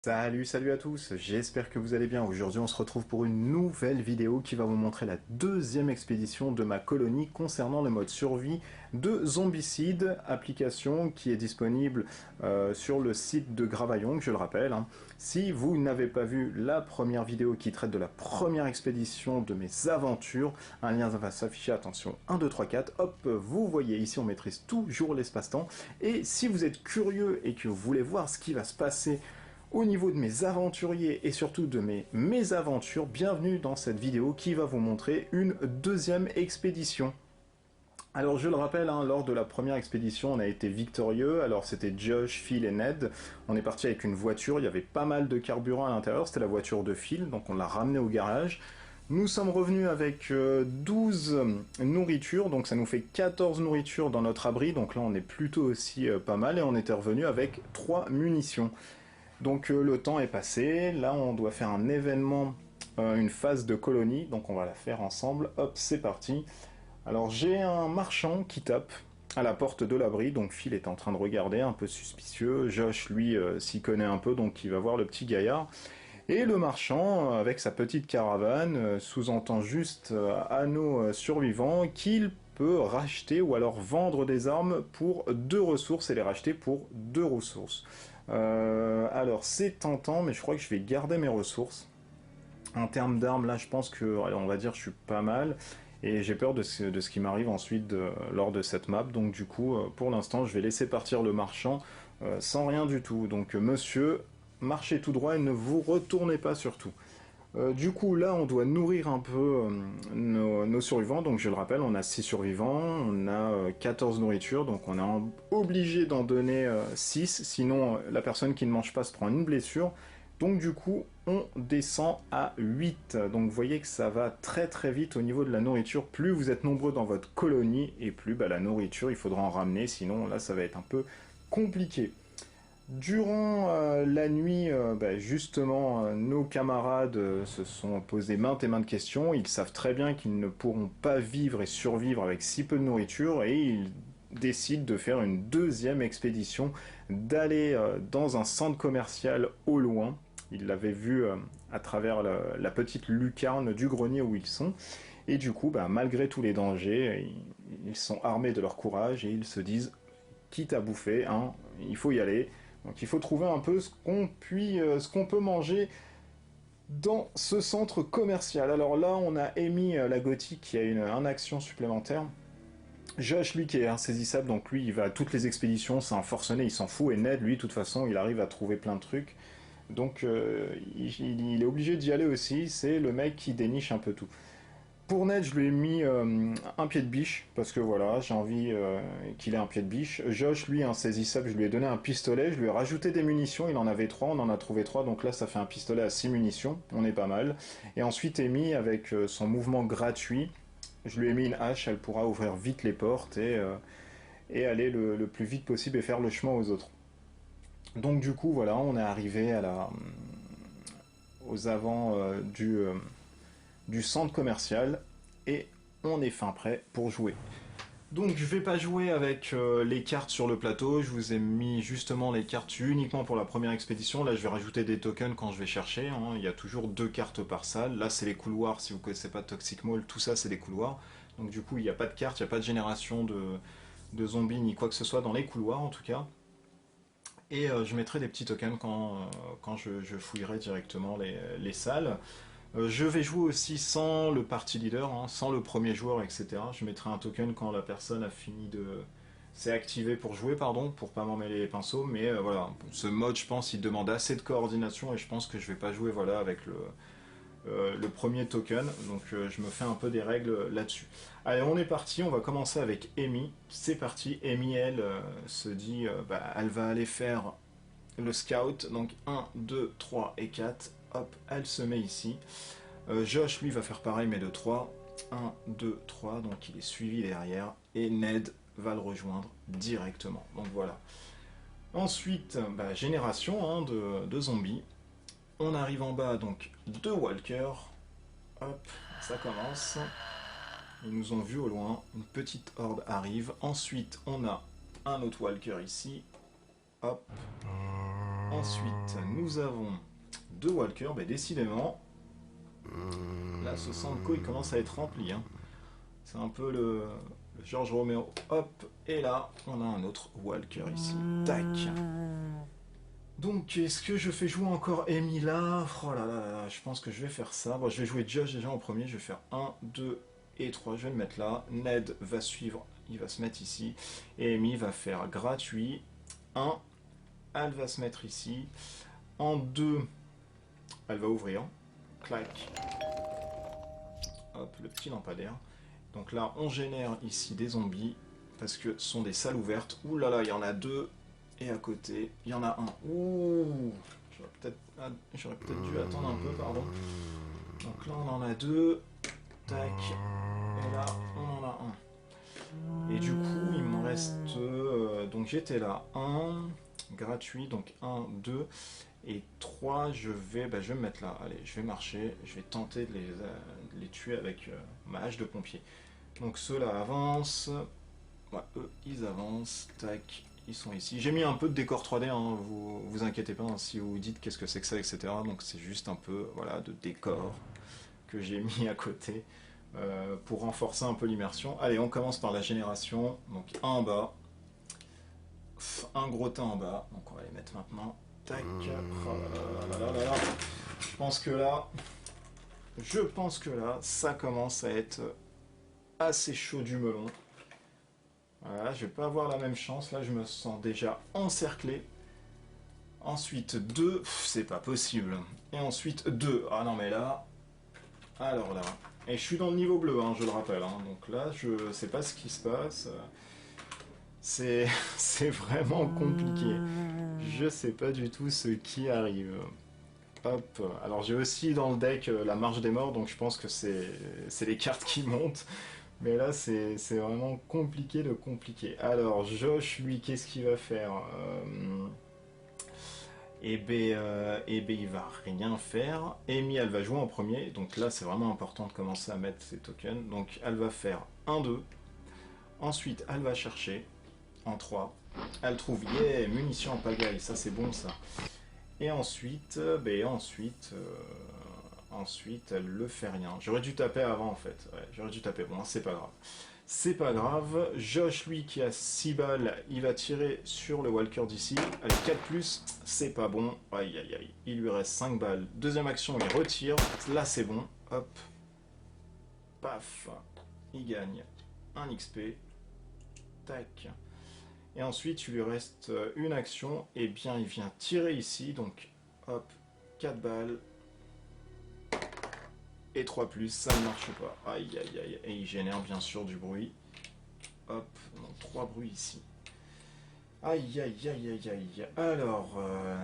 Salut à tous, j'espère que vous allez bien. Aujourd'hui on se retrouve pour une nouvelle vidéo qui va vous montrer la deuxième expédition de ma colonie concernant le mode survie de Zombicide, application qui est disponible sur le site de Gravayong, je le rappelle. Si vous n'avez pas vu la première vidéo qui traite de la première expédition de mes aventures, un lien va s'afficher, attention, 1, 2, 3, 4, hop, vous voyez ici on maîtrise toujours l'espace-temps. Et si vous êtes curieux et que vous voulez voir ce qui va se passer au niveau de mes aventuriers et surtout de mes mésaventures, bienvenue dans cette vidéo qui va vous montrer une deuxième expédition. Alors je le rappelle, lors de la première expédition on a été victorieux, alors c'était Josh, Phil et Ned, on est parti avec une voiture, il y avait pas mal de carburant à l'intérieur, c'était la voiture de Phil, donc on l'a ramené au garage. Nous sommes revenus avec 12 nourritures, donc ça nous fait 14 nourritures dans notre abri, donc là on est plutôt aussi pas mal, et on était revenu avec 3 munitions. Donc le temps est passé, là on doit faire un événement, une phase de colonie, donc on va la faire ensemble, hop c'est parti. Alors j'ai un marchand qui tape à la porte de l'abri, donc Phil est en train de regarder, un peu suspicieux, Josh lui s'y connaît un peu, donc il va voir le petit gaillard. Et le marchand, avec sa petite caravane, sous-entend juste à nos survivants qu'il peut racheter ou alors vendre des armes pour 2 ressources et les racheter pour 2 ressources. Alors c'est tentant, mais je crois que je vais garder mes ressources. En termes d'armes, là je pense que, on va dire, je suis pas mal. Et j'ai peur de ce qui m'arrive ensuite lors de cette map. Donc du coup, pour l'instant, je vais laisser partir le marchand sans rien du tout. Donc monsieur, marchez tout droit et ne vous retournez pas surtout. Du coup, là, on doit nourrir un peu nos survivants. Donc, je le rappelle, on a 6 survivants, on a 14 nourritures, donc on est obligé d'en donner 6, sinon la personne qui ne mange pas se prend une blessure. Donc, du coup, on descend à 8. Donc, vous voyez que ça va très très vite au niveau de la nourriture. Plus vous êtes nombreux dans votre colonie, et plus la nourriture, il faudra en ramener, sinon là, ça va être un peu compliqué. Durant la nuit, justement, nos camarades se sont posés maintes et maintes questions. Ils savent très bien qu'ils ne pourront pas vivre et survivre avec si peu de nourriture et ils décident de faire une deuxième expédition, d'aller dans un centre commercial au loin. Ils l'avaient vu à travers la petite lucarne du grenier où ils sont. Et du coup, malgré tous les dangers, ils sont armés de leur courage et ils se disent, quitte à bouffer, il faut y aller. Donc il faut trouver un peu ce qu'on peut manger dans ce centre commercial. Alors là, on a Amy la gothique qui a une action supplémentaire. Josh, lui, qui est insaisissable, donc lui, il va à toutes les expéditions, c'est un forcené, il s'en fout. Et Ned, lui, de toute façon, il arrive à trouver plein de trucs. Donc il est obligé d'y aller aussi, c'est le mec qui déniche un peu tout. Pour Ned, je lui ai mis un pied de biche, parce que voilà, j'ai envie qu'il ait un pied de biche. Josh, lui, insaisissable, je lui ai donné un pistolet, je lui ai rajouté des munitions, il en avait 3, on en a trouvé 3, donc là ça fait un pistolet à 6 munitions, on est pas mal. Et ensuite, Amy, avec son mouvement gratuit, je lui ai mis une hache, elle pourra ouvrir vite les portes et aller le plus vite possible et faire le chemin aux autres. Donc du coup, voilà, on est arrivé aux avant du centre commercial et on est fin prêt pour jouer. Donc je vais pas jouer avec les cartes sur le plateau, je vous ai mis justement les cartes uniquement pour la première expédition. Là je vais rajouter des tokens quand je vais chercher, il y a toujours 2 cartes par salle. Là c'est les couloirs, si vous connaissez pas Toxic Mall, tout ça c'est des couloirs. Donc du coup il n'y a pas de cartes, il n'y a pas de génération de zombies ni quoi que ce soit dans les couloirs en tout cas. Et je mettrai des petits tokens quand je fouillerai directement les salles. Je vais jouer aussi sans le party leader, sans le premier joueur, etc. Je mettrai un token quand la personne a fini de... s'est activé pour jouer, pardon, pour pas m'emmêler les pinceaux. Mais voilà, ce mode, je pense, il demande assez de coordination et je pense que je vais pas jouer voilà, avec le premier token. Donc je me fais un peu des règles là-dessus. Allez, on est parti, on va commencer avec Amy. C'est parti, Amy, elle, se dit, elle va aller faire le scout. Donc 1, 2, 3 et 4. Hop, elle se met ici. Josh, lui, va faire pareil, mais de 3. 1, 2, 3, donc il est suivi derrière. Et Ned va le rejoindre directement. Donc voilà. Ensuite, génération de zombies. On arrive en bas, donc 2 walkers. Hop, ça commence. Ils nous ont vus au loin. Une petite horde arrive. Ensuite, on a un autre walker ici. Hop. Ensuite, nous avons 2 walkers, bah, décidément, là ce Sanko il commence à être rempli, hein. C'est un peu le George Romero, hop, et là on a un autre walker ici, tac. Donc est-ce que je fais jouer encore Amy là? Oh là là là, je pense que je vais faire ça. Bon, je vais jouer Josh déjà en premier, je vais faire 1, 2 et 3, je vais le mettre là. Ned va suivre, il va se mettre ici, et Amy va faire gratuit, 1, elle va se mettre ici, en 2, elle va ouvrir, clac, hop, le petit lampadaire. Donc là, on génère ici des zombies, parce que ce sont des salles ouvertes. Ouh là là, il y en a 2, et à côté, il y en a un. Ouh, j'aurais peut-être dû attendre un peu, pardon. Donc là, on en a 2, tac, et là, on en a un. Et du coup, il me reste... donc j'étais là, 1, gratuit, donc 1, 2... Et 3, je vais me mettre là. Allez, je vais marcher. Je vais tenter de les tuer avec ma hache de pompier. Donc ceux-là avancent. Ouais, eux, ils avancent. Tac, ils sont ici. J'ai mis un peu de décor 3D, hein, vous inquiétez pas, hein, si vous dites qu'est-ce que c'est que ça, etc. Donc c'est juste un peu voilà, de décor que j'ai mis à côté pour renforcer un peu l'immersion. Allez, on commence par la génération. Donc un en bas. Un gros tas en bas. Donc on va les mettre maintenant. Tac, oh là là là là. Je pense que là, ça commence à être assez chaud du melon. Voilà, je vais pas avoir la même chance. Là, je me sens déjà encerclé. Ensuite, 2, c'est pas possible. Et ensuite, 2. Ah non, mais là, alors là. Et je suis dans le niveau bleu, hein, je le rappelle. Hein. Donc là, je sais pas ce qui se passe. C'est vraiment compliqué. Je sais pas du tout ce qui arrive. Hop. Alors j'ai aussi dans le deck la marche des morts, donc je pense que c'est les cartes qui montent. Mais là c'est vraiment compliqué de compliqué. Alors Josh, lui, qu'est-ce qu'il va faire? Il va rien faire. Amy, elle va jouer en premier, donc là c'est vraiment important de commencer à mettre ses tokens. Donc elle va faire 1, 2. Ensuite elle va chercher en 3. Elle trouve, yeah, munitions en pagaille, ça c'est bon ça. Et ensuite, ensuite, elle le fait rien. J'aurais dû taper avant en fait. Ouais, j'aurais dû taper, bon, c'est pas grave. C'est pas grave. Josh, lui, qui a 6 balles, il va tirer sur le walker d'ici. Allez, 4+, c'est pas bon. Aïe, aïe, aïe. Il lui reste 5 balles. Deuxième action, il retire. Là, c'est bon. Hop. Paf. Il gagne un XP. Tac. Et ensuite, il lui reste une action. Et bien, il vient tirer ici. Donc, hop, 4 balles. Et 3+, ça ne marche pas. Aïe, aïe, aïe. Et il génère bien sûr du bruit. Hop, donc 3 bruits ici. Aïe, aïe, aïe, aïe, aïe. Alors,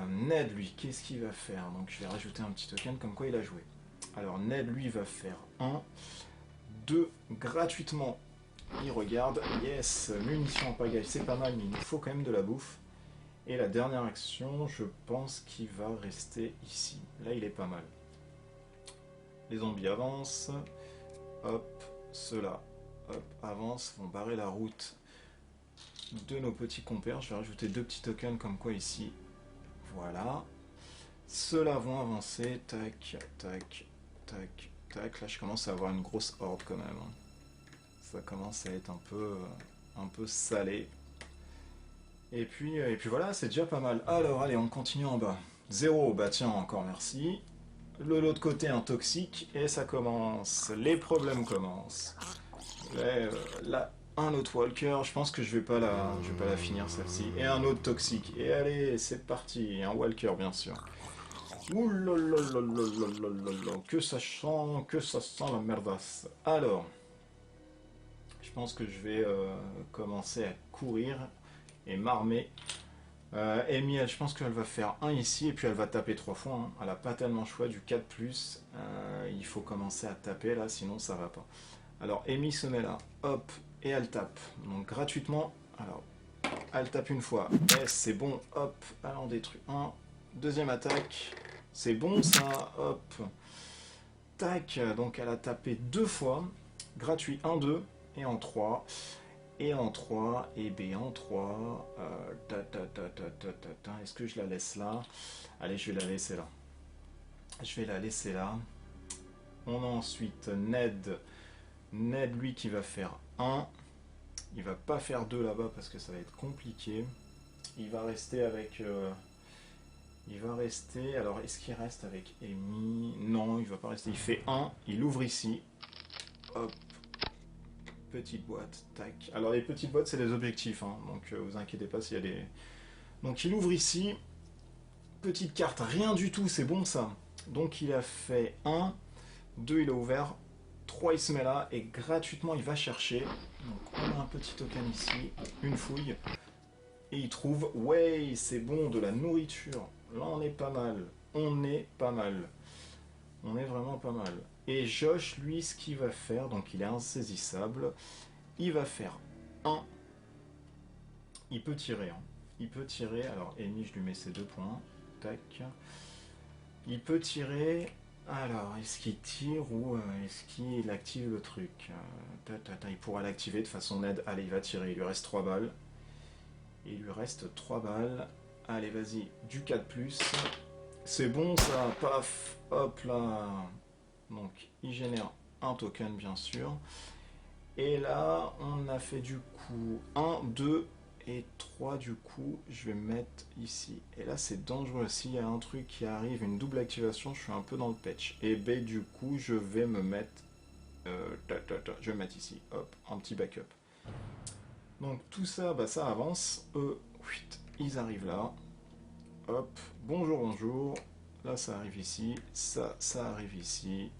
Ned, lui, qu'est-ce qu'il va faire? Donc, je vais rajouter un petit token comme quoi il a joué. Alors, Ned, lui, va faire 1, 2, gratuitement. Il regarde, yes, munitions en pagaille, c'est pas mal, mais il nous faut quand même de la bouffe. Et la dernière action, je pense qu'il va rester ici. Là, il est pas mal. Les zombies avancent. Hop, ceux-là, hop, avancent, vont barrer la route de nos petits compères. Je vais rajouter 2 petits tokens comme quoi ici. Voilà. Ceux-là vont avancer. Tac, tac, tac, tac. Là, je commence à avoir une grosse horde quand même. Ça commence à être un peu salé. Et puis voilà, c'est déjà pas mal. Alors, allez, on continue en bas. 0, bah tiens, encore merci. L'autre côté, un toxique, et ça commence. Les problèmes commencent. Là, un autre walker, je pense que je vais pas la finir celle-ci. Et un autre toxique. Et allez, c'est parti. Un walker, bien sûr. Ouh là là là là là là là. Que ça sent la merdasse. Alors... Je pense que je vais commencer à courir et m'armer. Amy, je pense qu'elle va faire 1 ici et puis elle va taper 3 fois. Hein. Elle n'a pas tellement choix du 4+. Il faut commencer à taper là, sinon ça va pas. Alors Amy se met là, hop, et elle tape. Donc gratuitement, alors elle tape une fois. Yes, c'est bon, hop, elle en détruit un. Deuxième attaque, c'est bon ça, hop. Tac, donc elle a tapé 2 fois. Gratuit 1, 2. Et en 3, et en 3, et B en 3. Est-ce que je la laisse là? Allez, je vais la laisser là. Je vais la laisser là. On a ensuite Ned. Ned, lui, qui va faire 1. Il va pas faire 2 là-bas parce que ça va être compliqué. Il va rester avec... il va rester... Alors, est-ce qu'il reste avec Amy? Non, il va pas rester. Il fait 1. Il ouvre ici. Hop. Petite boîte. Tac. Alors, les petites boîtes, c'est des objectifs. Hein, donc, vous inquiétez pas s'il y a des... Donc, il ouvre ici. Petite carte. Rien du tout. C'est bon, ça. Donc, il a fait 1. 2, il a ouvert. 3, il se met là. Et gratuitement, il va chercher. Donc, on a un petit token ici. Une fouille. Et il trouve, ouais, c'est bon, de la nourriture. Là, on est pas mal. On est pas mal. On est vraiment pas mal. Et Josh, lui, ce qu'il va faire, donc il est insaisissable, il va faire 1. Il peut tirer. Hein. Il peut tirer. Alors, Amy, je lui mets ses 2 points. Tac. Il peut tirer. Alors, est-ce qu'il tire ou est-ce qu'il active le truc? Il pourra l'activer de façon Ned. Allez, il va tirer. Il lui reste 3 balles. Il lui reste 3 balles. Allez, vas-y, du 4+. C'est bon ça, paf, hop là. Donc, il génère un token, bien sûr. Et là, on a fait du coup 1, 2 et 3 du coup. Je vais mettre ici. Et là, c'est dangereux. S'il y a un truc qui arrive, une double activation, je suis un peu dans le patch. Et B, du coup, je vais me mettre... je vais mettre ici, hop, un petit backup. Donc tout ça, bah, ça avance. Eux, ils arrivent là. Hop, bonjour, bonjour. Là, ça arrive ici. Ça arrive ici.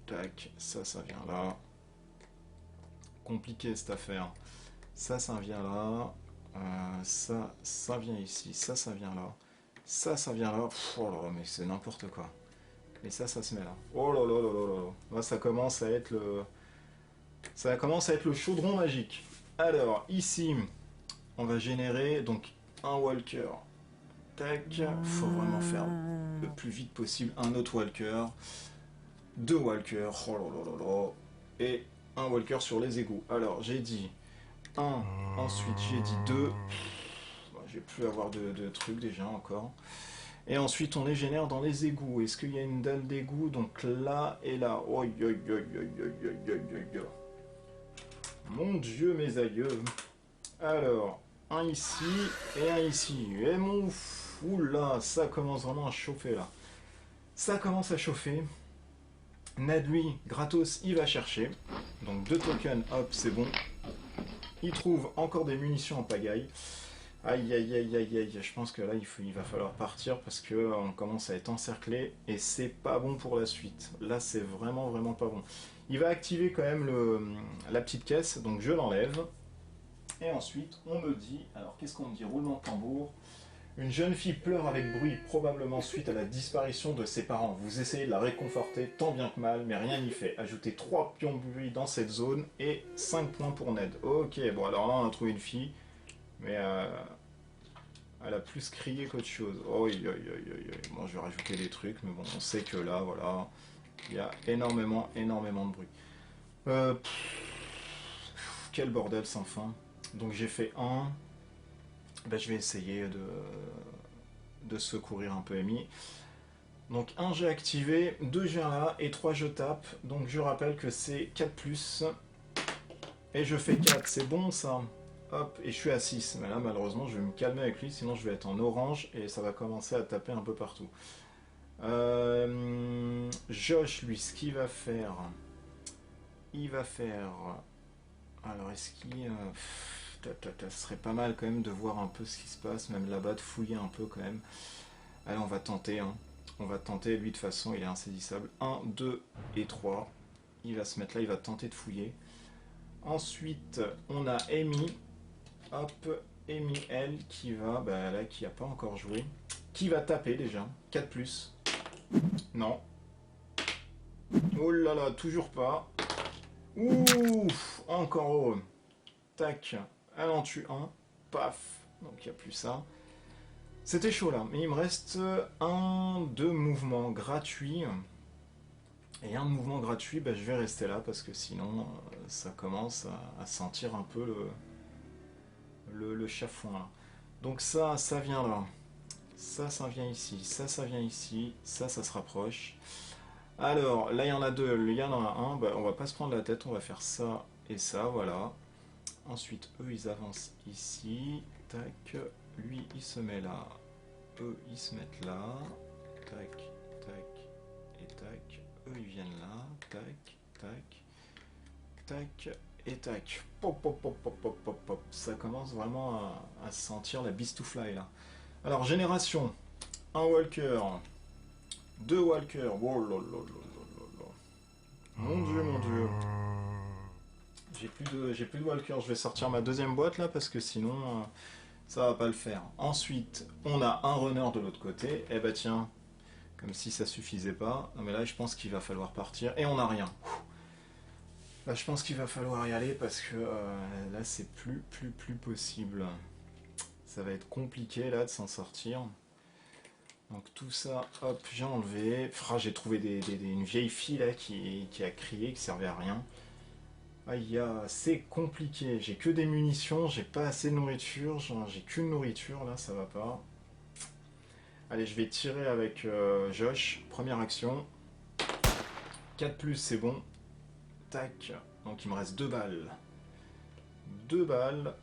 Tac, ça vient là. Compliqué cette affaire. Ça vient là. Ça vient ici. Ça vient là. Ça vient là. Pff, oh là là, mais c'est n'importe quoi. Et ça se met là. Oh là là là là là. Là, ça commence à être le... Ça commence à être le chaudron magique. Alors, ici, on va générer donc un walker. Tac, faut vraiment faire le plus vite possible un autre walker. 2 walkers, oh là là là là. Et un walker sur les égouts. Alors, j'ai dit 1, ensuite j'ai dit 2. Je vais plus avoir de trucs déjà encore. Et ensuite, on les génère dans les égouts. Est-ce qu'il y a une dalle d'égout? Donc là et là. Oi, oi, oi, oi, oi, oi, oi. Mon Dieu, mes aïeux. Alors, un ici et un ici. Et mon fou là, ça commence vraiment à chauffer là. Ça commence à chauffer. Ned, lui, gratos, il va chercher. Donc 2 tokens, hop, c'est bon. Il trouve encore des munitions en pagaille. Aïe, aïe, aïe, aïe, aïe. Je pense que là, il va falloir partir parce qu'on commence à être encerclé. Et c'est pas bon pour la suite. Là, c'est vraiment, vraiment pas bon. Il va activer quand même la petite caisse. Donc je l'enlève. Et ensuite, on me dit... Alors, qu'est-ce qu'on me dit? Roulement de tambour. Une jeune fille pleure avec bruit, probablement suite à la disparition de ses parents. Vous essayez de la réconforter tant bien que mal, mais rien n'y fait. Ajoutez 3 pions de bruit dans cette zone et 5 points pour Ned. Ok, bon alors là on a trouvé une fille, mais elle a plus crié qu'autre chose. Oh, bon, je vais rajouter des trucs, mais bon, on sait que là, voilà, il y a énormément de bruit. Quel bordel sans fin. Donc j'ai fait 1... Ben, je vais essayer de secourir un peu Amy. Donc 1 j'ai activé, 2 j'ai là et 3 je tape. Donc je rappelle que c'est 4+. Et je fais 4, c'est bon ça. Hop, et je suis à 6. Mais là malheureusement je vais me calmer avec lui, sinon je vais être en orange et ça va commencer à taper un peu partout. Josh, lui, ce qu'il va faire... Il va faire... Alors est-ce qu'il... Ce serait pas mal quand même de voir un peu ce qui se passe, même là-bas, de fouiller un peu quand même. Allez, on va tenter, hein. On va tenter, lui de toute façon, il est insaisissable. 1, 2 et 3. Il va se mettre là, il va tenter de fouiller. Ensuite, on a Amy. Hop, Amy, elle, qui va, bah là, qui n'a pas encore joué. Qui va taper déjà. 4+. Non. Oh là là, toujours pas. Ouf, encore heureux. Tac. Elle en tue un, paf, donc il n'y a plus ça. C'était chaud là, mais il me reste 2 mouvements gratuits. Et un mouvement gratuit, bah, je vais rester là parce que sinon ça commence à sentir un peu le chafouin là. Donc ça vient là. Ça vient ici. Ça vient ici. Ça se rapproche. Alors, là il y en a deux. Il y en a un. Bah, on va pas se prendre la tête. On va faire ça et ça. Voilà. Ensuite, eux, ils avancent ici. Tac. Lui, il se met là. Eux, ils se mettent là. Tac, tac et tac. Eux, ils viennent là. Tac, tac, tac et tac. Pop, pop, pop, pop, pop, pop, pop. Ça commence vraiment à sentir la beast to fly là. Alors, génération. Un walker. Deux walkers. Oh là là là là là là. Mon dieu, mon dieu. J'ai plus de walker. Je vais sortir ma deuxième boîte là parce que sinon ça va pas le faire. Ensuite, on a un runner de l'autre côté. Eh bah tiens, comme si ça suffisait pas. Non mais là je pense qu'il va falloir partir. Et on n'a rien. Là je pense qu'il va falloir y aller parce que là c'est plus possible. Ça va être compliqué là de s'en sortir. Donc tout ça, hop, j'ai enlevé. J'ai trouvé une vieille fille là qui a crié, qui servait à rien. Aïe, c'est compliqué. J'ai que des munitions, j'ai pas assez de nourriture, j'ai qu'une nourriture là, ça va pas. Allez, je vais tirer avec Josh. Première action. 4+, c'est bon. Tac. Donc il me reste 2 balles. 2 balles.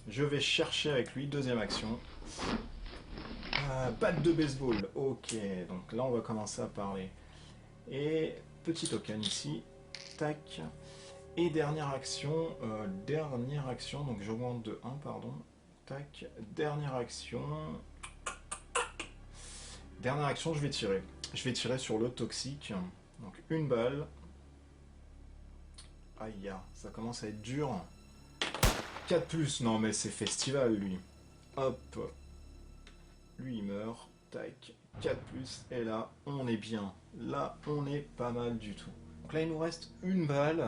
Je vais chercher avec lui. Deuxième action. Batte de baseball. Ok, donc là on va commencer à parler. Et petit token ici. Tac. Et dernière action, donc j'augmente de 1, pardon. Tac, dernière action, je vais tirer. Je vais tirer sur le toxique. Donc une balle. Aïe, ça commence à être dur. 4+, non mais c'est festival lui. Hop. Lui il meurt. Tac, 4+, et là on est bien. Là on est pas mal du tout. Donc là il nous reste une balle.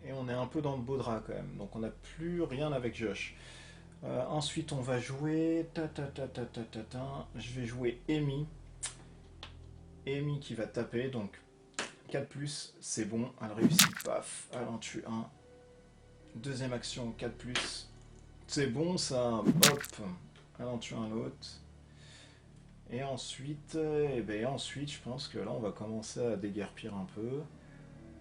Et on est un peu dans le beau drap quand même. Donc on n'a plus rien avec Josh. Ensuite on va jouer... Je vais jouer Amy. Amy qui va taper. Donc 4+, c'est bon. Elle réussit. Paf. Elle en tue un. Deuxième action, 4+. C'est bon ça. Hop. Elle en tue un autre. Et ensuite, ensuite, je pense que là on va commencer à déguerpir un peu.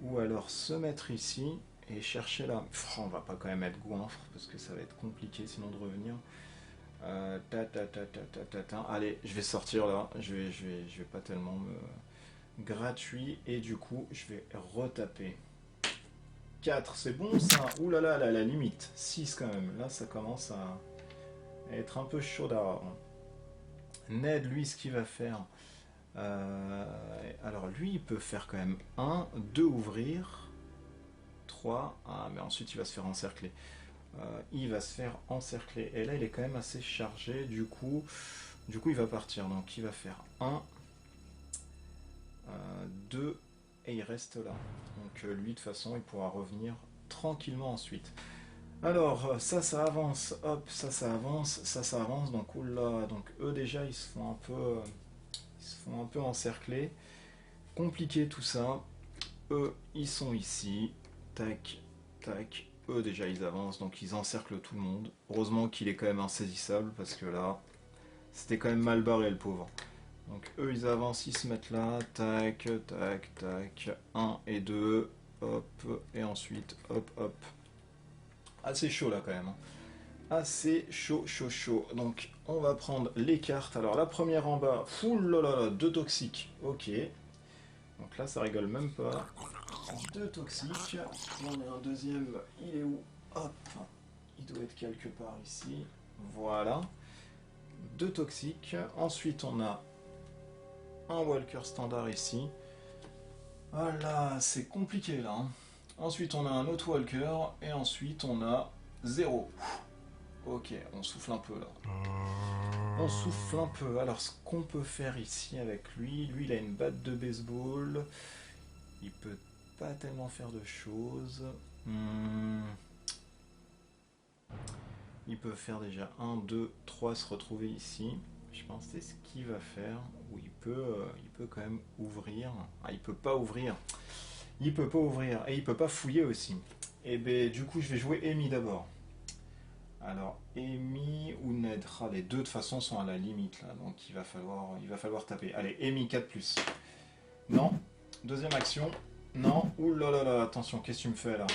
Ou alors se mettre ici. Et chercher là. On va pas quand même être goinfre parce que ça va être compliqué sinon de revenir. Allez, je vais sortir là. Je vais pas tellement me gratuit et du coup je vais retaper. 4, c'est bon ça. Ouh là là, la limite. 6 quand même. Là ça commence à être un peu chaud d'art. Ned, lui, ce qu'il va faire. Alors lui, il peut faire quand même 1, 2 ouvrir. 3, mais ensuite il va se faire encercler. Il va se faire encercler. Et là il est quand même assez chargé. Du coup il va partir. Donc il va faire 1, 2 et il reste là. Donc lui de toute façon il pourra revenir tranquillement ensuite. Alors ça avance. Hop, ça avance. Ça avance. Donc oula. Donc eux déjà ils se font un peu encercler. Compliqué tout ça. Eux ils sont ici. Tac, tac. Eux déjà ils avancent, donc ils encerclent tout le monde. Heureusement qu'il est quand même insaisissable, parce que là, c'était quand même mal barré le pauvre. Donc eux ils avancent, ils se mettent là. Tac, tac, tac. 1 et 2. Hop, et ensuite, hop, hop. Assez chaud là quand même. Assez chaud, chaud, chaud. Donc on va prendre les cartes. Alors la première en bas, là, 2 toxiques. Ok. Donc là ça rigole même pas. 2 toxiques. On a un deuxième. Il est où? Hop. Il doit être quelque part ici. Voilà. 2 toxiques. Ensuite, on a un walker standard ici. Voilà, c'est compliqué là. Hein. Ensuite, on a un autre walker. Et ensuite, on a 0. Ok, on souffle un peu là. On souffle un peu. Alors, ce qu'on peut faire ici avec lui, il a une batte de baseball. Il peut pas tellement faire de choses. Il peut faire déjà 1, 2, 3 se retrouver ici. Je pense que c'est ce qu'il va faire. Ou il peut quand même ouvrir. Ah, il peut pas ouvrir. Il peut pas ouvrir. Et il peut pas fouiller aussi. Et ben du coup je vais jouer Amy d'abord. Alors, Amy ou Ned, ah, les deux de toute façon sont à la limite là, donc il va falloir taper. Allez, Amy 4+. Non. Deuxième action. Non. Ouh là là là, attention, qu'est-ce que tu me fais là?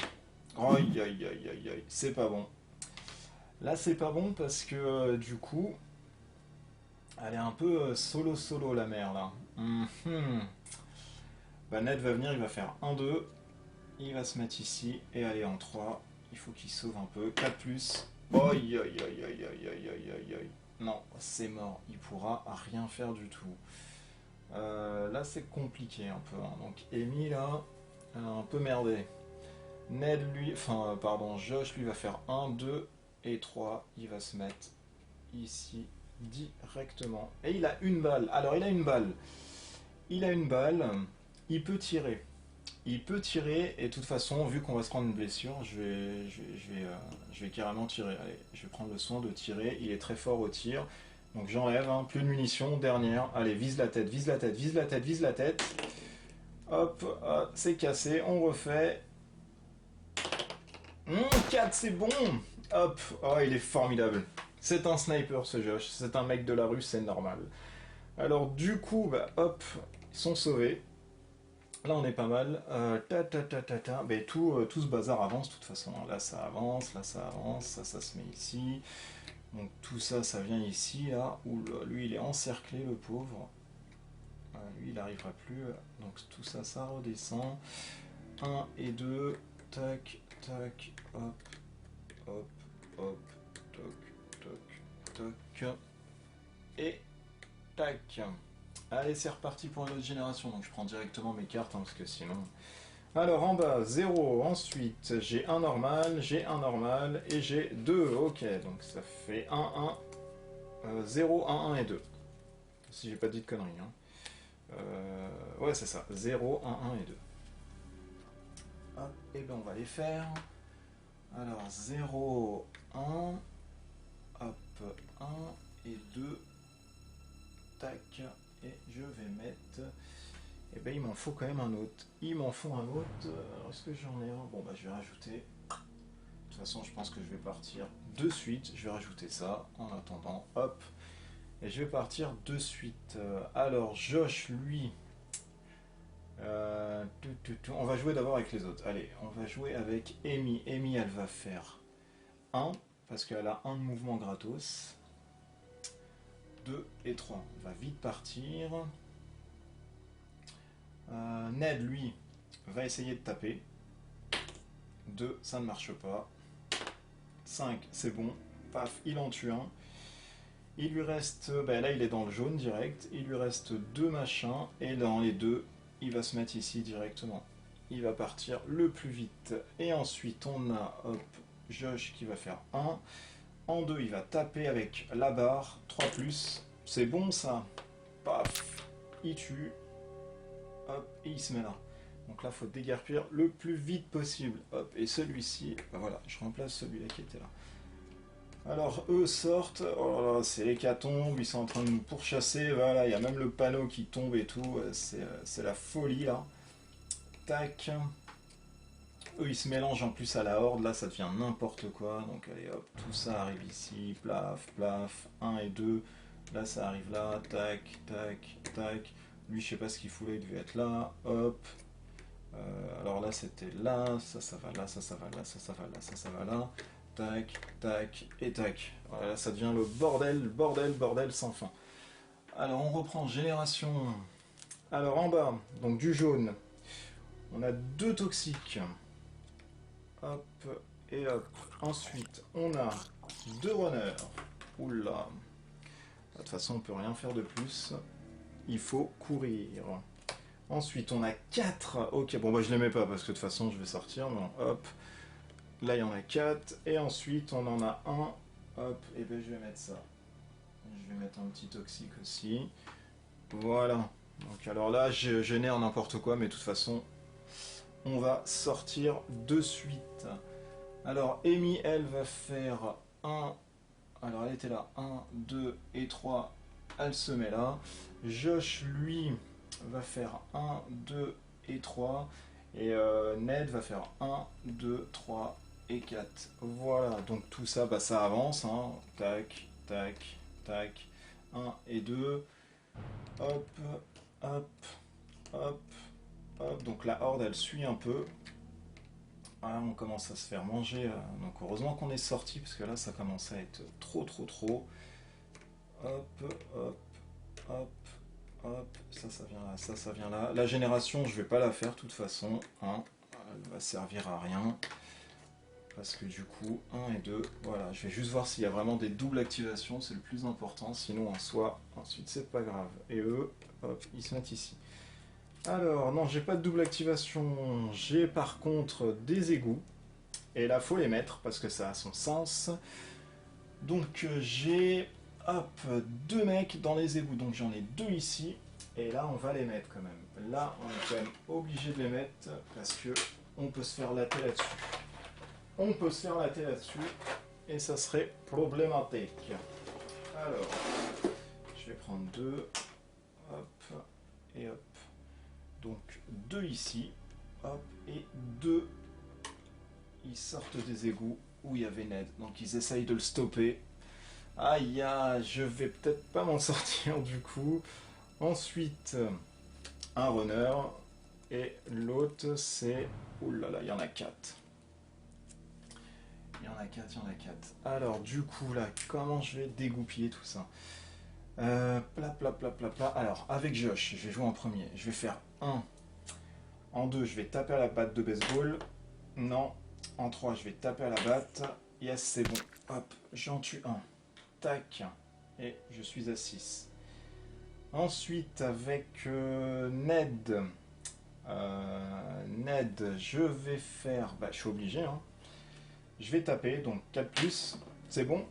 Aïe aïe aïe aïe aïe, c'est pas bon. Là, c'est pas bon parce que du coup, elle est un peu solo solo la mère là. Mhm. Bah, Ned va venir, il va faire 1-2. Il va se mettre ici et aller en 3. Il faut qu'il sauve un peu. 4+. Aïe aïe aïe aïe aïe aïe aïe aïe aïe. Non, c'est mort. Il pourra rien faire du tout. Là, c'est compliqué un peu, hein. Donc, Amy, là, elle a un peu merdé. Ned, lui, enfin, pardon, Josh, lui, va faire 1, 2 et 3. Il va se mettre ici directement. Et il a une balle. Alors, il a une balle. Il a une balle. Il peut tirer. Il peut tirer, et de toute façon, vu qu'on va se prendre une blessure, je vais carrément tirer. Allez, je vais prendre le soin de tirer. Il est très fort au tir. Donc j'enlève, hein, plus de munitions, dernière. Allez, vise la tête, vise la tête, vise la tête, vise la tête. Hop, c'est cassé, on refait. 4, c'est bon. Hop, oh, il est formidable. C'est un sniper ce Josh, c'est un mec de la rue, c'est normal. Alors du coup, bah, hop, ils sont sauvés. Là on est pas mal. Mais tout ce bazar avance de toute façon. Là ça avance, ça se met ici. Donc tout ça, ça vient ici, là. Où lui il est encerclé, le pauvre. Lui il n'arrivera plus. Donc tout ça, ça redescend. 1 et 2. Tac, tac, hop, hop, hop, toc, toc, toc. Et tac. Allez, c'est reparti pour une autre génération. Donc je prends directement mes cartes, hein, parce que sinon... Alors en bas, 0. Ensuite, j'ai un normal et j'ai 2. Ok, donc ça fait 1, 1, 0, 1, 1 et 2. Si j'ai pas dit de conneries. Hein. Ouais, c'est ça. 0, 1, 1 et 2. Hop, et ben on va les faire. Alors 0, 1. Hop, 1 et 2. Tac. Et je vais mettre... Et ben il m'en faut quand même un autre. Il m'en faut un autre. Alors est-ce que j'en ai un? Bon bah je vais rajouter. De toute façon je pense que je vais partir de suite. Je vais rajouter ça en attendant. Hop. Et je vais partir de suite. Alors Josh lui. On va jouer d'abord avec les autres. Allez, on va jouer avec Amy. Amy elle va faire 1. Parce qu'elle a un de mouvement gratos. 2 et 3. On va vite partir. Ned, lui, va essayer de taper. 2, ça ne marche pas. 5, c'est bon. Paf, il en tue un. Il lui reste... Ben là, il est dans le jaune direct. Il lui reste 2 machins. Et dans les 2, il va se mettre ici directement. Il va partir le plus vite. Et ensuite, on a, hop, Josh qui va faire 1. En 2, il va taper avec la barre. 3+. C'est bon, ça. Paf, il tue. Hop, et il se met là. Donc là, il faut déguerpir le plus vite possible. Hop, et celui-ci, ben voilà, je remplace celui-là qui était là. Alors, eux sortent. Oh là là, c'est l'hécatombe, ils sont en train de nous pourchasser. Voilà, il y a même le panneau qui tombe et tout. C'est la folie, là. Tac. Eux, ils se mélangent en plus à la horde. Là, ça devient n'importe quoi. Donc, allez, hop, tout ça arrive ici. Plaf, plaf. 1 et 2. Là, ça arrive là. Tac, tac, tac. Lui, je sais pas ce qu'il fout là, il devait être là. Hop. Alors là, c'était là. Ça va là, ça va là, ça va là, ça va là. Tac, tac et tac. Voilà, ça devient le bordel, bordel, bordel sans fin. Alors, on reprend génération. Alors, en bas, donc du jaune, on a 2 toxiques. Hop et hop. Ensuite, on a 2 runners. Oula. De toute façon, on peut rien faire de plus. Il faut courir. Ensuite, on a 4. Ok, bon, bah je les mets pas parce que de toute façon, je vais sortir. Bon, hop. Là, il y en a 4. Et ensuite, on en a un. Hop, et ben je vais mettre ça. Je vais mettre un petit toxique aussi. Voilà. Donc, alors là, je génère n'importe quoi, mais de toute façon, on va sortir de suite. Alors, Amy, elle va faire 1. Alors, elle était là. 1, 2 et 3. Elle se met là. Josh, lui, va faire 1, 2 et 3. Et Ned va faire 1, 2, 3 et 4. Voilà, donc tout ça, bah, ça avance. Hein. Tac, tac, tac. 1 et 2. Hop, hop, hop, hop. Donc la horde, elle suit un peu. Ah, on commence à se faire manger. Donc heureusement qu'on est sorti, parce que là, ça commence à être trop, trop, trop. Hop, hop, hop, hop. Ça vient là, ça vient là. La génération, je vais pas la faire de toute façon. Hein. Elle va servir à rien. Parce que du coup, 1 et 2, voilà, je vais juste voir s'il y a vraiment des doubles activations, c'est le plus important, sinon en soi, ensuite c'est pas grave. Et eux, hop, ils se mettent ici. Alors, non, j'ai pas de double activation, j'ai par contre des égouts, et là faut les mettre parce que ça a son sens. Donc j'ai, hop, 2 mecs dans les égouts, donc j'en ai 2 ici, et là on va les mettre quand même. Là on est quand même obligé de les mettre parce que on peut se faire latter là-dessus. On peut se faire latter là-dessus et ça serait problématique. Alors, je vais prendre 2, hop, et hop. Donc 2 ici, hop, et 2, ils sortent des égouts où il y avait Ned. Donc ils essayent de le stopper. Aïe, je vais peut-être pas m'en sortir du coup. Ensuite, un runner, et l'autre c'est... Ouh là là, il y en a 4. Il y en a 4, il y en a 4. Alors, du coup, là, comment je vais dégoupiller tout ça? Pla, pla, pla, pla, pla. Alors, avec Josh, je vais jouer en premier. Je vais faire 1. En 2, je vais taper à la batte de baseball. Non. En 3, je vais taper à la batte. Yes, c'est bon. Hop, j'en tue un. Tac. Et je suis à 6. Ensuite, avec Ned. Ned, je vais faire... Bah, je suis obligé, hein. Je vais taper, donc 4+, c'est bon,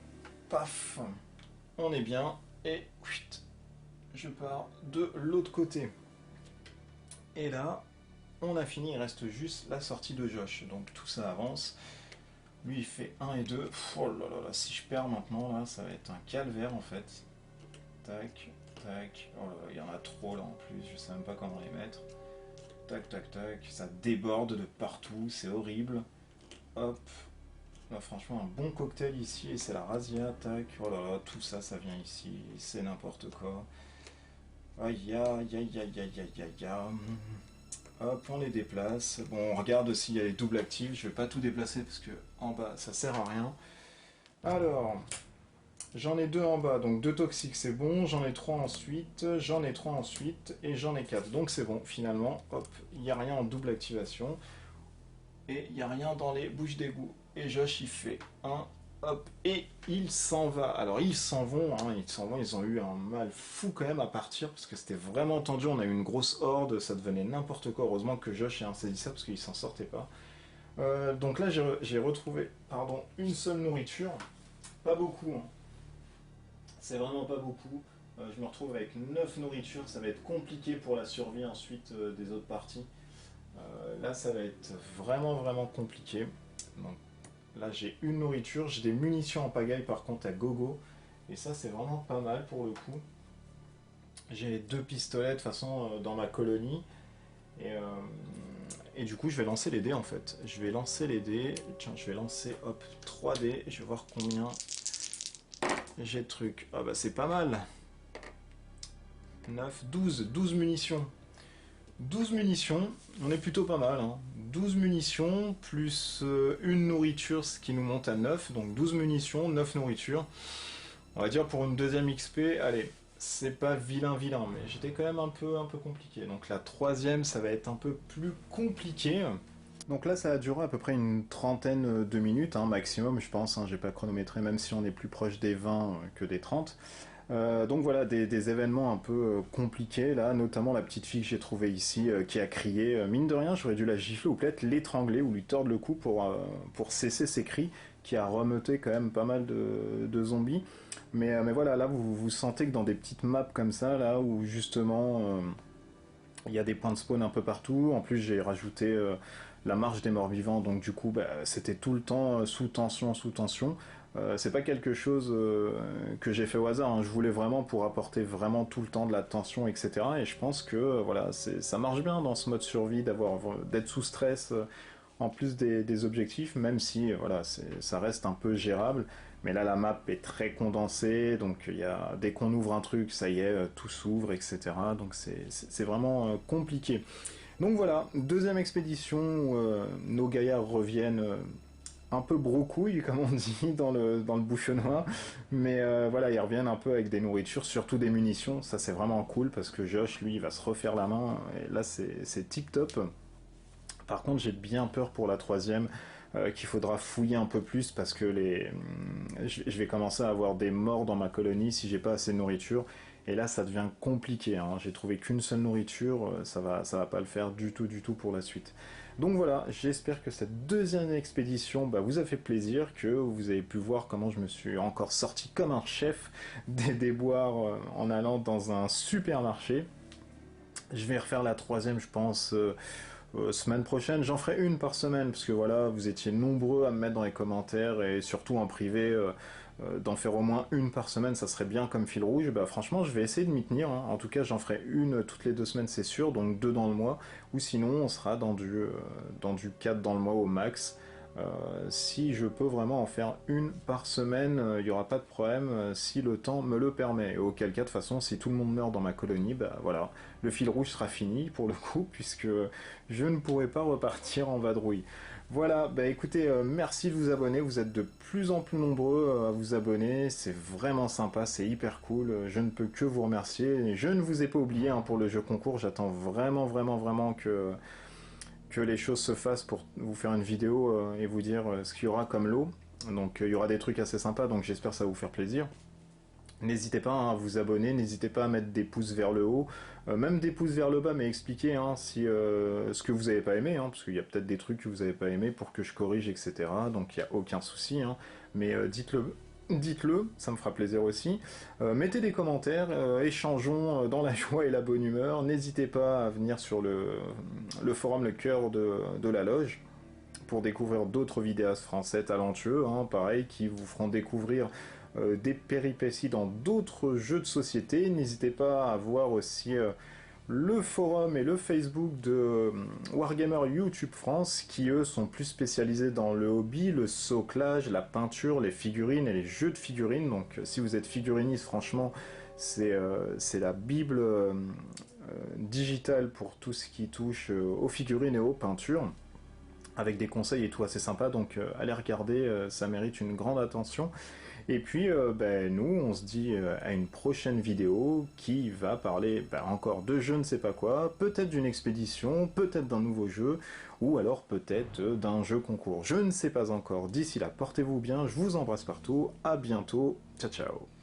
paf, on est bien, et je pars de l'autre côté. Et là, on a fini, il reste juste la sortie de Josh, donc tout ça avance. Lui, il fait 1 et 2, oh là là là, si je perds maintenant, là, ça va être un calvaire en fait. Tac, tac, oh là là, il y en a trop là en plus, je sais même pas comment les mettre. Tac, tac, tac, ça déborde de partout, c'est horrible. Hop. Là, franchement, un bon cocktail ici, et c'est la razzia, tac, oh là là, tout ça, ça vient ici, c'est n'importe quoi. Aïe, aïe, aïe, aïe, aïe, aïe, aïe, aïe. Hop, on les déplace. Bon, on regarde s'il y a les doubles actifs, je vais pas tout déplacer parce que en bas, ça sert à rien. Alors, j'en ai 2 en bas, donc 2 toxiques, c'est bon, j'en ai 3 ensuite, j'en ai 3 ensuite, et j'en ai 4, donc c'est bon, finalement, hop, il n'y a rien en double activation, et il n'y a rien dans les bouches d'égout. Et Josh, il fait 1, hop, et il s'en va. Alors, ils s'en vont, hein, ils ont eu un mal fou quand même à partir, parce que c'était vraiment tendu, on a eu une grosse horde, ça devenait n'importe quoi. Heureusement que Josh ait insaisi ça, parce qu'il s'en sortait pas. Donc là, j'ai retrouvé, pardon, une seule nourriture, pas beaucoup, hein. C'est vraiment pas beaucoup. Je me retrouve avec 9 nourritures, ça va être compliqué pour la survie ensuite des autres parties. Là, ça va être vraiment, vraiment compliqué. Donc, là, j'ai une nourriture, j'ai des munitions en pagaille par contre à gogo. Et ça, c'est vraiment pas mal pour le coup. J'ai 2 pistolets de toute façon dans ma colonie. Et du coup, je vais lancer les dés en fait. Je vais lancer les dés. Tiens, je vais lancer, hop, 3 dés. Je vais voir combien j'ai de trucs. Ah bah, c'est pas mal. 9, 12 munitions. 12 munitions, on est plutôt pas mal. Hein. 12 munitions, plus une nourriture, ce qui nous monte à 9. Donc 12 munitions, 9 nourritures. On va dire pour une deuxième XP, allez, c'est pas vilain, mais j'étais quand même un peu compliqué. Donc la troisième, ça va être un peu plus compliqué. Donc là, ça a duré à peu près une trentaine de minutes, hein, maximum, je pense. Hein, j'ai pas chronométré, même si on est plus proche des 20 que des 30. Donc voilà, des événements un peu compliqués, là, notamment la petite fille que j'ai trouvée ici, qui a crié, mine de rien, j'aurais dû la gifler ou peut-être l'étrangler ou lui tordre le cou pour cesser ses cris, qui a remeuté quand même pas mal de zombies. Mais voilà, là, vous sentez que dans des petites maps comme ça, là, où justement, il y a des points de spawn un peu partout, en plus j'ai rajouté la marche des morts vivants, donc du coup, bah, c'était tout le temps sous tension, sous tension. C'est pas quelque chose que j'ai fait au hasard, hein. Je voulais vraiment pour apporter vraiment tout le temps de la tension, etc. Et je pense que voilà, ça marche bien dans ce mode survie d'être sous stress. en plus des objectifs, même si voilà, ça reste un peu gérable. Mais là, la map est très condensée, donc dès qu'on ouvre un truc, ça y est, tout s'ouvre, etc. Donc c'est vraiment compliqué. Donc voilà, deuxième expédition où nos gaillards reviennent un peu brocouille, comme on dit dans le bouchonnois, mais voilà, ils reviennent un peu avec des nourritures, surtout des munitions. Ça, c'est vraiment cool parce que Josh, lui, il va se refaire la main, et là, c'est tip top. Par contre, j'ai bien peur pour la troisième, qu'il faudra fouiller un peu plus parce que je vais commencer à avoir des morts dans ma colonie si j'ai pas assez de nourriture. Et là, ça devient compliqué, hein. J'ai trouvé qu'une seule nourriture, ça va pas le faire du tout pour la suite. Donc voilà, j'espère que cette deuxième expédition vous a fait plaisir, que vous avez pu voir comment je me suis encore sorti comme un chef des déboires en allant dans un supermarché. Je vais refaire la troisième, je pense, semaine prochaine. J'en ferai une par semaine, parce que voilà, vous étiez nombreux à me mettre dans les commentaires, et surtout en privé, d'en faire au moins une par semaine, ça serait bien comme fil rouge. Franchement, je vais essayer de m'y tenir, hein. En tout cas, j'en ferai une toutes les 2 semaines, c'est sûr, donc 2 dans le mois, ou sinon, on sera dans du 4 dans le mois au max. Si je peux vraiment en faire une par semaine, il n'y aura pas de problème si le temps me le permet. Et auquel cas, de toute façon, si tout le monde meurt dans ma colonie, voilà, le fil rouge sera fini pour le coup, puisque je ne pourrai pas repartir en vadrouille. Voilà, écoutez, merci de vous abonner, vous êtes de plus en plus nombreux à vous abonner, c'est vraiment sympa, c'est hyper cool, je ne peux que vous remercier, et je ne vous ai pas oublié hein, pour le jeu concours, j'attends vraiment que les choses se fassent pour vous faire une vidéo et vous dire ce qu'il y aura comme lot. Donc il y aura des trucs assez sympas, donc j'espère que ça va vous faire plaisir. N'hésitez pas hein, à vous abonner, n'hésitez pas à mettre des pouces vers le haut, même des pouces vers le bas, mais expliquez hein, si, ce que vous n'avez pas aimé, hein, parce qu'il y a peut-être des trucs que vous n'avez pas aimé pour que je corrige, etc. Donc il n'y a aucun souci, hein, mais dites-le, ça me fera plaisir aussi. Mettez des commentaires, échangeons dans la joie et la bonne humeur. N'hésitez pas à venir sur le forum Le Cœur de la Loge pour découvrir d'autres vidéastes français talentueux, hein, pareil, qui vous feront découvrir des péripéties dans d'autres jeux de société. N'hésitez pas à voir aussi le forum et le Facebook de Wargamer YouTube France, qui eux sont plus spécialisés dans le hobby, le soclage, la peinture, les figurines et les jeux de figurines. Donc si vous êtes figuriniste, franchement, c'est la bible digitale pour tout ce qui touche aux figurines et aux peintures, avec des conseils et tout assez sympa, donc allez regarder, ça mérite une grande attention. Et puis nous, on se dit à une prochaine vidéo qui va parler encore de je ne sais pas quoi, peut-être d'une expédition, peut-être d'un nouveau jeu, ou alors peut-être d'un jeu concours. Je ne sais pas encore. D'ici là, portez-vous bien, je vous embrasse partout, à bientôt, ciao ciao.